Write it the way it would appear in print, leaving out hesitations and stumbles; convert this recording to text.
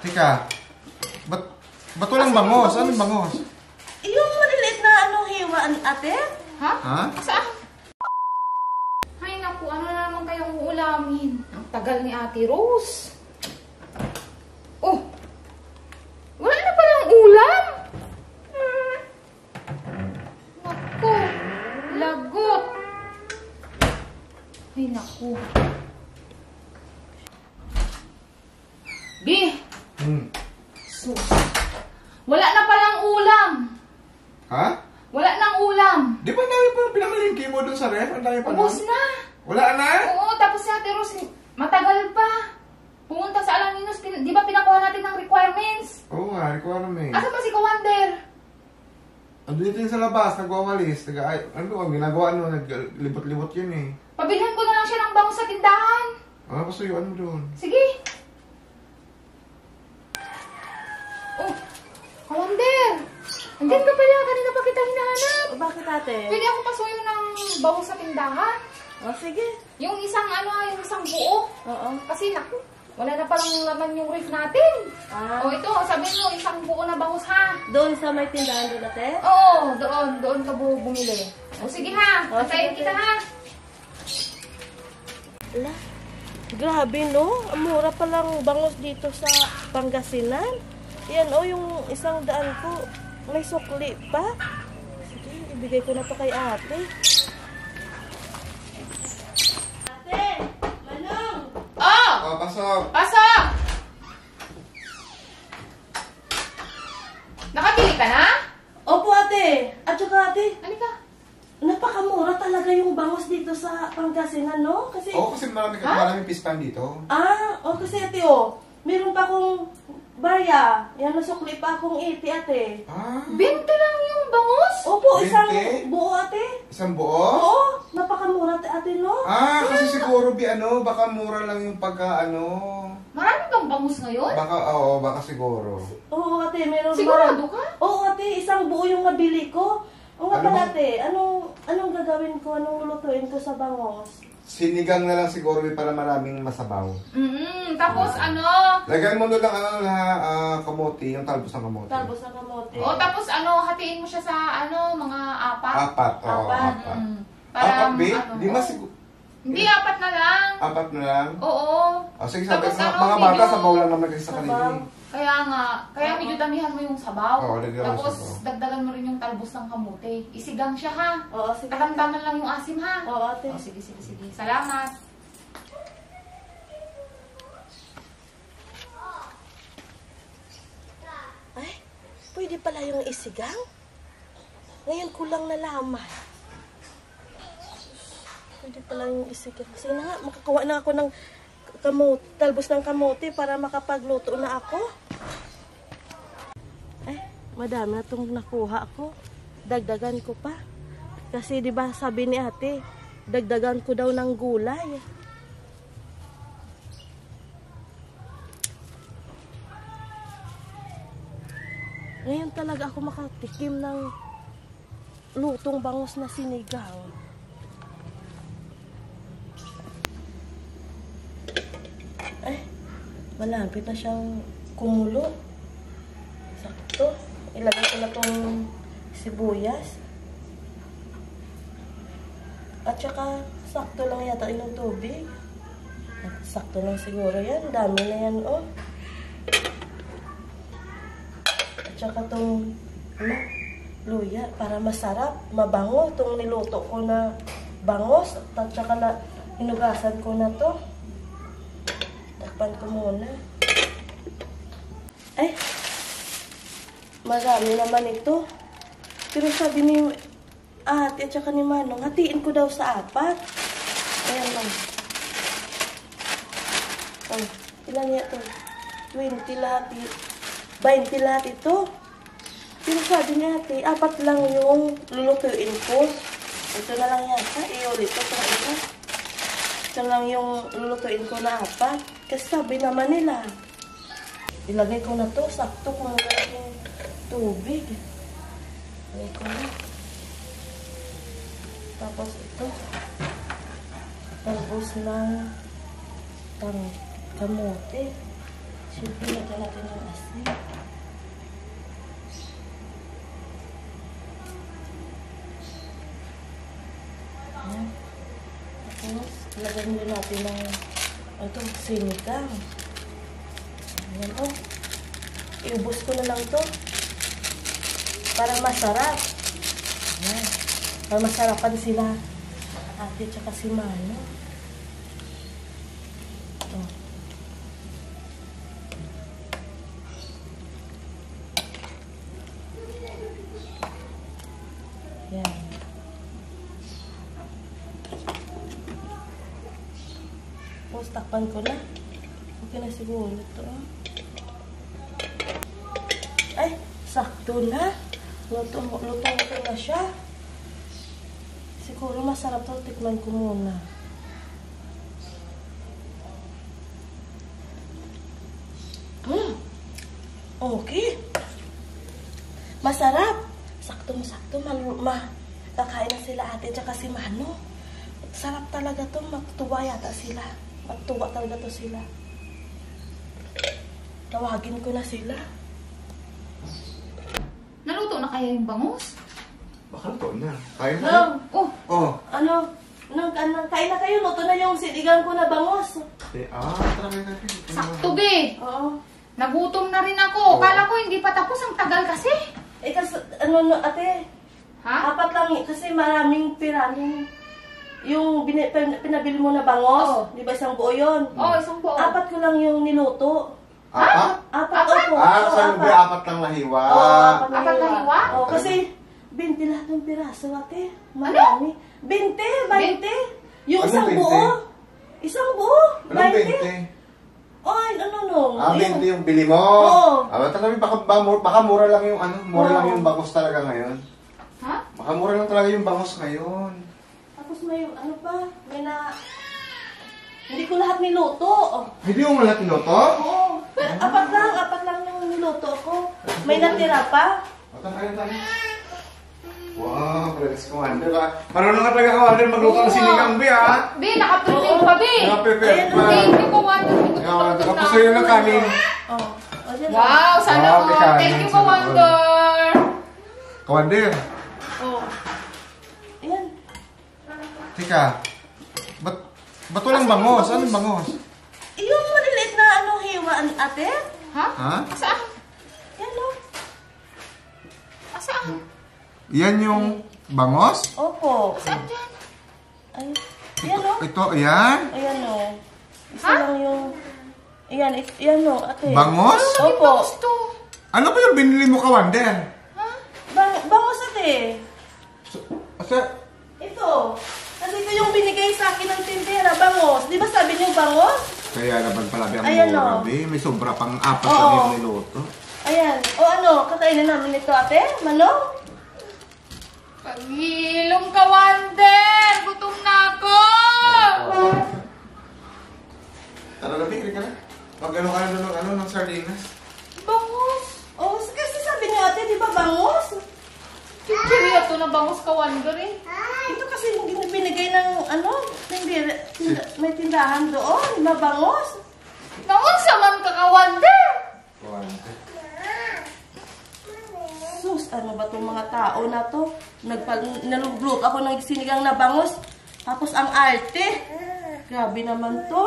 Teka. Ba't walang bangos? Anong bangos? Yung maliliit na hiwa, ate? Ha? Ha? Saan? Ay naku, ano na naman kayong uulamin? Ang tagal ni Ate Rose. Oh! Wala na palang ulam? Naku, lagot. Ay naku. Bi! Sus. Wala na palang ulam. Ha? Wala nang ulam. Di ba ang dami pa pinamalingki mo dun sa ref? Ang dami pa Ubus na. na. Wala na? Oo, tapos si Ate Rose, matagal pa. Pumunta sa Alaminos, di ba pinakuha natin ng requirements? Oo nga, requirement. Asa pa si Kawander? Andito yun sa labas, nagwawalis. Ang ginagawa naglibot-libot yun eh. Pabilhan ko na lang siya ng bango sa tindahan. Ano pa sa'yo? Ano doon? Sige. Oh, Kawander! Andyan ka pala, kanina pa kita hinahanap. Bakit, ate? Pwede ako pasuyo ng bango sa tindahan? O, sige. Yung isang yung isang buo. Oo. Kasi naku, wala na palang laman yung ref natin. Ah. O ito, sabihin mo, isang buo na bangus ha. Doon sa may tindahan doon, ate? Oo, doon ka bumili. O sige ha, O, antayin sige, kita ha. Ala, grabe no? Ang mura palang bangos dito sa Pangasinan. Yan yung 100 ko. May sukli pa. Sige, ibigay ko na to kay ate. Ate! Manong! Oh! Oh, pasok! Pasok! Nakabili ka na? Opo, ate. At saka, ate, Halika. napakamura talaga yung bangos dito sa Pangasinan, no? Kasi, Oo, kasi maraming pispan dito. kasi ate, meron pa akong barya. Yan, nasukli pa akong 80, ate. Ah, 20 lang yung bangus? Opo, isang 20? buo, ate. isang buo? Oo, napakamura, ate, no? Kasi siguro, baka mura lang yung Marami bang bangus ngayon? Baka siguro. Oo, ate, meron Sigurado ka? Oo, ate, isang buo yung nabili ko. Oo nga Ano pala, ba? ate, anong gagawin ko? Anong lulutuin ko sa bangos? Sinigang na lang siguro, para maraming masabaw. Tapos Lagyan mo doon lang kamote, yung talbos ng kamote. Talbos ng kamote. tapos hatiin mo siya sa mga apat. Apat, Apat. apat. Para, Apat, babe? Di ba siguro? Hindi, 4 na lang. Apat na lang? Oo. Sige, sabi, Tapos mga bata, sabaw lang naman kasi sa kanila. Kaya nga, medyo damihan mo yung sabaw. Oo, lagyan mo Tapos sabaw. dagdagan mo rin yung talbos ng kamote. Isigang siya ha. Oo, sige. Tatamtaman lang yung asim ha. Oo, ate. Sige. Salamat. Ay, pwede pala yung isigang? Ngayon ko lang nalaman. Pwede pala yung isigang. Sige na nga, makakawa na ako ng talbos ng kamote para makapagluto na ako. Ay, madami na itong nakuha ko. Dagdagan ko pa. Kasi di ba sabi ni ate, dagdagan ko daw ng gulay. Ngayon talaga ako makatikim ng lutong bangus na sinigang. Ay, malapit na siyang kumulo. Sakto. Ilagay ko na tong sibuyas. At saka, sakto lang yata yung tubig. Sakto lang siguro yan. Dami na yan, At saka tong, luya, para masarap, mabango. Itong niluto ko na bangos. At saka na, hinugasan ko na to. Takpan ko muna. Ay, marami naman ito. Pero sabi ni ate at saka ni Manong, hatiin ko daw sa 4. Ayan lang. Ilan niya ito? 20 lahat. 20 lahat ito. Pero sabi ni ate, 4 lang yung lulutuin ko. Ito na lang yata. Iulit ko sa ito. Ito lang yung lulutuin ko na 4. Kasi sabi naman nila, ilagay ko na to. Sakto kung wala yung tubig. Ilagay ko na. Tapos ito, talbos ng kamote. Siyempre, lagyan natin ng asin. Ayan. Tapos, lagyan din natin ng sinigang. Ayan, oh. Iubos ko na lang to. Para masarap. Ayan. Para masarapan sila. Ate tsaka si Mano. Oh. Ayan. Tapos takpan ko na. Okay na siguro ito. Ay, sakto na. Luto na siya. Siguro masarap to. Tikman ko muna. Okay. Masarap. Sakto. Kakain na sila ate tsaka si Mano. Sarap talaga to. Matutuwa yata sila. Matutuwa talaga to sila. Tawagin ko na sila. Naluto na kaya yung bangus? Baka to na. Kain na. No. Oh, Kain na kayo. Luto na yung sinigang ko na bangos. Tara na. sakto be. Oo. Nagutom na rin ako. Oo. Kala ko hindi pa tapos, ang tagal kasi. Kasi, ate, Ha? 4 lang kasi maraming piranin. Yung pinabili mo na bangos, Oo. di ba isang buo yun? Oh, isang buo. 4 ko lang yung niluto. 4? 4, opo. Sabi mo 4 lang lahiwa. Apat na hiwa? Oo, kasi 20 lahat ng piraso, ate. Marami. 20. Yung Anong isang 20? buo. Isang buo. Anong 20. 20? Ay, no. 20 yung bili mo. Oo. Talaga, baka mura lang yung mura Oo. lang yung bangos talaga ngayon. Ha? Baka mura lang talaga yung bangos ngayon. Tapos may hindi ko lahat niluto. Hindi mo lahat niluto? Oo. 4 lang yung niluto ko. May natira pa. Tayo. Wow, Fred's Commander ba? Marunong ka talaga Commander magluto ng sinigang, Bi, ha? Be, nakaprepare pa, be. Naka-prepare pa. Thank you, Kawander. Tapos sa'yo ng kanin. Dyan Wow, sana Wow, all. may Thank kanin, you, sana Kawander. Commander, Oh. Ayan. tika. Ba't walang bangos? Anong bangos? Yung maliliit na hiwaan, ate? Ha? Ha? Saan? Yan, no? Saan? Yan yung bangos? Opo. Saan dyan? Ay, yan, no? Ito, yan? Ayan, no? Isa Ha? lang yung... Yan, no, ate. Bangos? Opo. Gusto. Ano ba yung binili mo, Commander? Ha? Bangos, ate. Asa? Ito. Nandito yung binigay sa akin ng tindera, bangos. Di ba sabi niyo bangos? Kaya naman pala ang Ayan, mura, oh. Bi. May sobra pang 4 Oo. na yung niluto. Ayan. O kakainin namin ito, ate? Manong? Pagilong, Kawander. Gutom na ako. Tara na, Bi. Ka na. Mag-ano ka na ng sardinas. Bangus. Oh, kasi sabi niyo, ate, di ba bangos? Kikiriya to na bangus, Kawander eh. Ito kasi yung binigay ng may tindahan doon, na bangos. Naunsa man ka, Kawander. Sus, ano ba itong mga tao na to? Naluglut ako ng sinigang na bangos. Tapos ang arte. Grabe naman to.